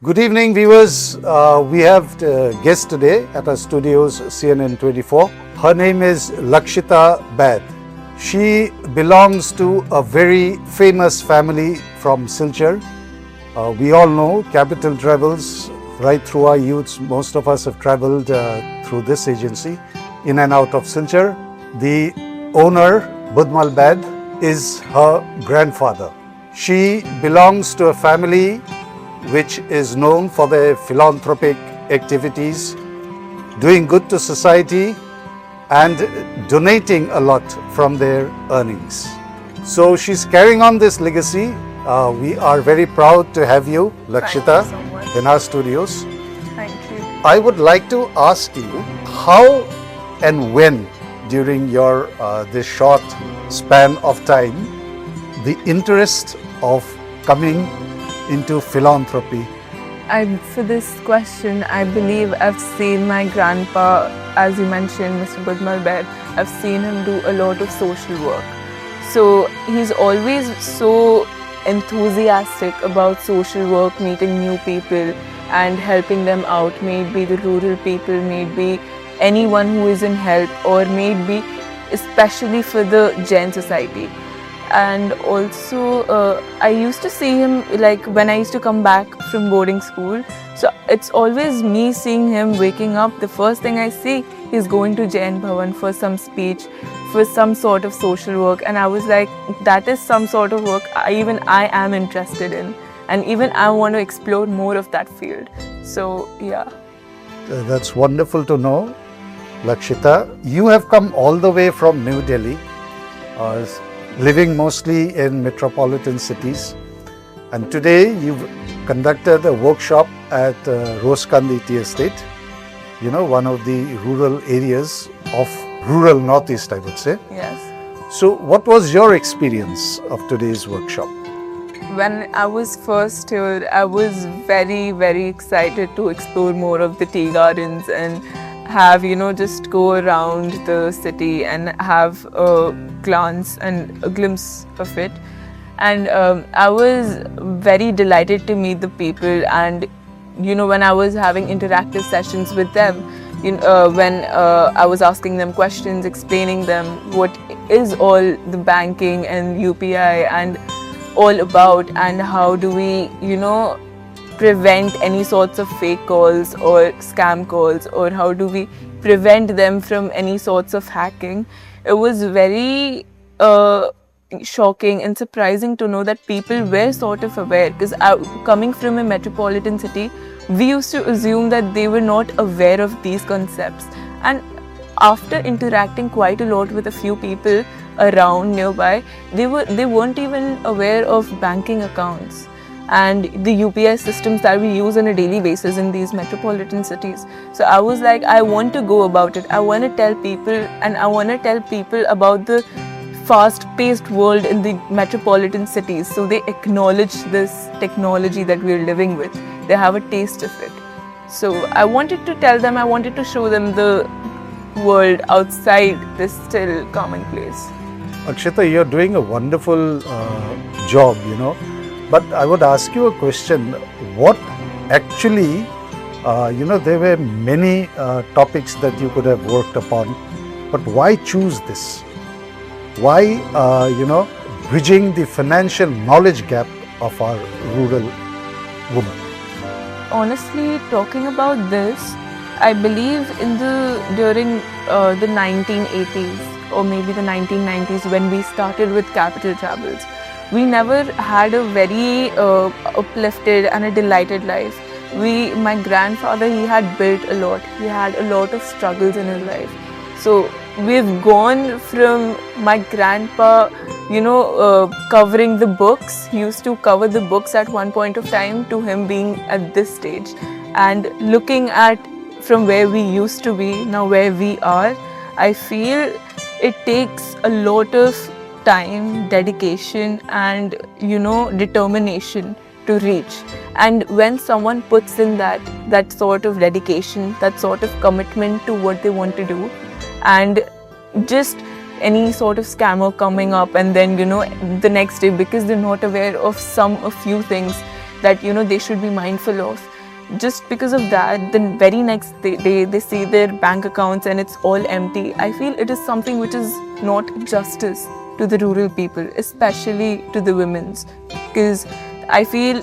Good evening, viewers. We have a guest today at our studios, CNN24. Her name is Lakshita Baid. She belongs to a very famous family from Silchar. We all know capital travels right through our youths. Most of us have traveled through this agency in and out of Silchar. The owner, Budmal Baid, is her grandfather. She belongs to a family which is known for their philanthropic activities, doing good to society and donating a lot from their earnings. So she's carrying on this legacy. We are very proud to have you, Lakshita, in our studios. Thank you. I would like to ask you how and when during your this short span of time the interest of coming into philanthropy. For this question, I believe I've seen my grandpa, as you mentioned, Mr. Budmal Baid, I've seen him do a lot of social work. So he's always so enthusiastic about social work, meeting new people and helping them out, may it be the rural people, may it be anyone who is in help, or may it be especially for the Jain society. And also I used to see him like when I used to come back from boarding school. So it's always me seeing him waking up. The first thing I see, he's going to Jain Bhavan for some speech, for some sort of social work. And I was like, that is some sort of work I am interested in. And even I want to explore more of that field. So yeah. That's wonderful to know, Lakshita. You have come all the way from New Delhi, living mostly in metropolitan cities, and today you've conducted a workshop at Roskandi Tea Estate, one of the rural areas of rural Northeast, I would say. Yes. So what was your experience of today's workshop? When I was first here, I was very, very excited to explore more of the tea gardens and have, just go around the city and have a glance and a glimpse of it. And I was very delighted to meet the people, and when I was having interactive sessions with them, when I was asking them questions, explaining them what is all the banking and UPI and all about, and how do we prevent any sorts of fake calls or scam calls, or how do we prevent them from any sorts of hacking. It was very shocking and surprising to know that people were sort of aware, because coming from a metropolitan city, we used to assume that they were not aware of these concepts. And after interacting quite a lot with a few people around nearby, they weren't even aware of banking accounts and the UPI systems that we use on a daily basis in these metropolitan cities. So I was like, I want to go about it. I want to tell people, and I want to tell people about the fast-paced world in the metropolitan cities, so they acknowledge this technology that we're living with. They have a taste of it. So I wanted to tell them, I wanted to show them the world outside this still commonplace. Akshita, you're doing a wonderful job, But I would ask you a question. What actually, there were many topics that you could have worked upon, but why choose this? Why, bridging the financial knowledge gap of our rural women? Honestly, talking about this, I believe during the 1980s or maybe the 1990s, when we started with capital travels, we never had a very uplifted and a delighted life. My grandfather, he had built a lot. He had a lot of struggles in his life. So we've gone from my grandpa, covering the books. He used to cover the books at one point of time, to him being at this stage. And looking at from where we used to be, now where we are, I feel it takes a lot of time, dedication and determination to reach. And when someone puts in that sort of dedication, that sort of commitment to what they want to do, and just any sort of scammer coming up and then the next day, because they're not aware of a few things, that they should be mindful of. Just because of that, the very next day they see their bank accounts and it's all empty. I feel it is something which is not justice to the rural people, especially to the women's, because I feel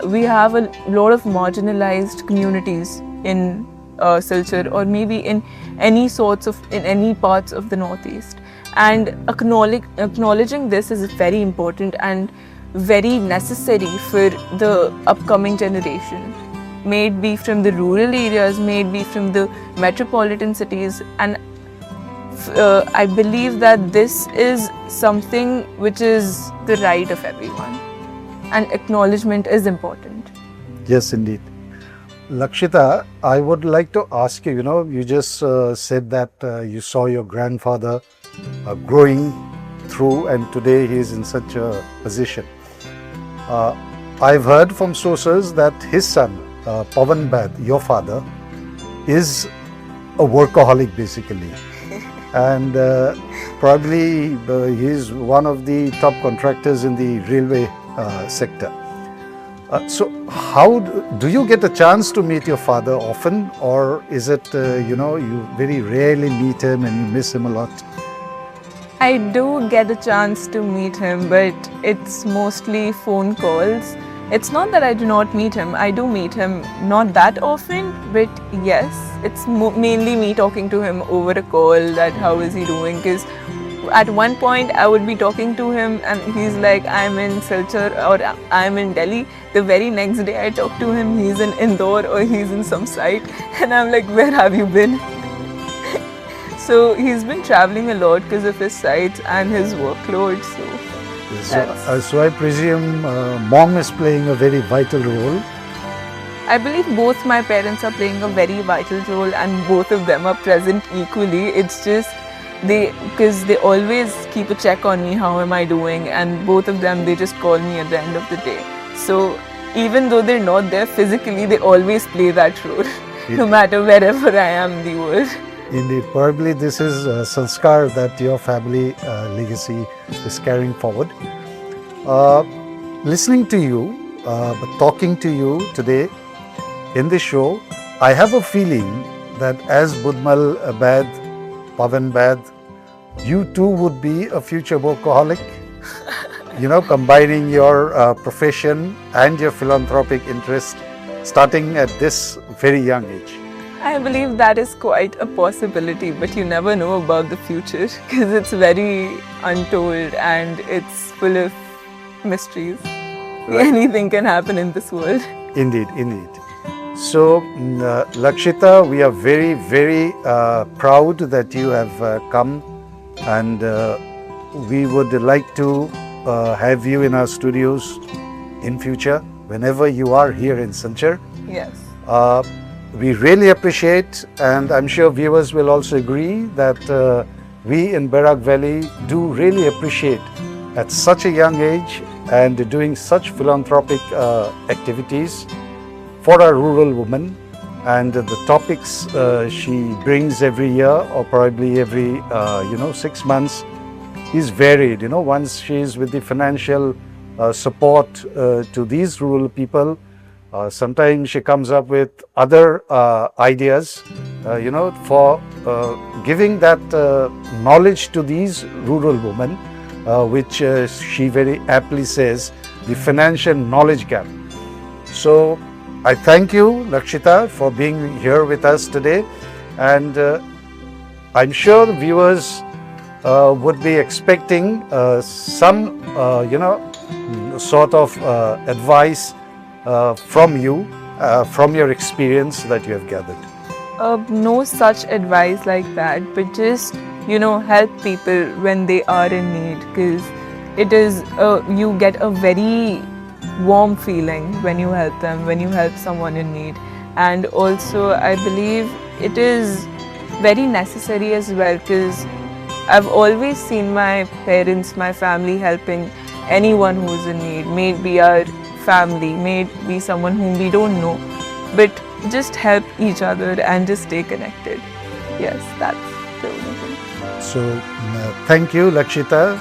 we have a lot of marginalized communities in Silchar, or maybe in any parts of the northeast, and acknowledging this is very important and very necessary for the upcoming generation, may it be from the rural areas, may it be from the metropolitan cities. And I believe that this is something which is the right of everyone, and acknowledgement is important. Yes, indeed. Lakshita, I would like to ask you, you just said that you saw your grandfather growing through, and today he is in such a position. I've heard from sources that his son, Pavan Baid, your father, is a workaholic basically. And probably he is one of the top contractors in the railway sector. So how do you get a chance to meet your father often, or is it, you very rarely meet him and you miss him a lot? I do get a chance to meet him, but it's mostly phone calls. It's not that I do not meet him. I do meet him, not that often, but yes, it's mainly me talking to him over a call, that how is he doing, because at one point I would be talking to him and he's like, I'm in Silchar or I'm in Delhi. The very next day I talk to him, he's in Indore or he's in some site, and I'm like, where have you been? So he's been traveling a lot because of his sites and his workload. So I presume mom is playing a very vital role. I believe both my parents are playing a very vital role, and both of them are present equally. It's just because they always keep a check on me, how am I doing, and both of them, they just call me at the end of the day. So even though they're not there physically, they always play that role, no matter wherever I am in the world. Indeed, probably this is a sanskar that your family legacy is carrying forward. Listening to you, talking to you today in this show, I have a feeling that as Budmal Baid, Pavan Baid, you too would be a future workaholic, combining your profession and your philanthropic interest starting at this very young age. I believe that is quite a possibility, but you never know about the future because it's very untold and it's full of mysteries. Right. Anything can happen in this world. Indeed, indeed. So, Lakshita, we are very, very proud that you have come, and we would like to have you in our studios in future whenever you are here in Silchar. Yes. We really appreciate, and I'm sure viewers will also agree, that we in Barak Valley do really appreciate at such a young age and doing such philanthropic activities for our rural women, and the topics she brings every year or probably every 6 months is varied. Once she is with the financial support to these rural people, sometimes she comes up with other ideas, for giving that knowledge to these rural women, which she very aptly says, the financial knowledge gap. So I thank you, Lakshita, for being here with us today, and I'm sure the viewers would be expecting some, sort of advice from you, from your experience that you have gathered. No such advice like that, but just help people when they are in need, because it is you get a very warm feeling when you help them, when you help someone in need. And also I believe it is very necessary as well, because I've always seen my parents, my family helping anyone who's in need, may it be our family, may it be someone whom we don't know, but just help each other and just stay connected. Yes, that's the only thing. So thank you, Lakshita,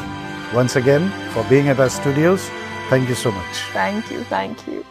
once again for being at our studios. Thank you so much. Thank you. Thank you.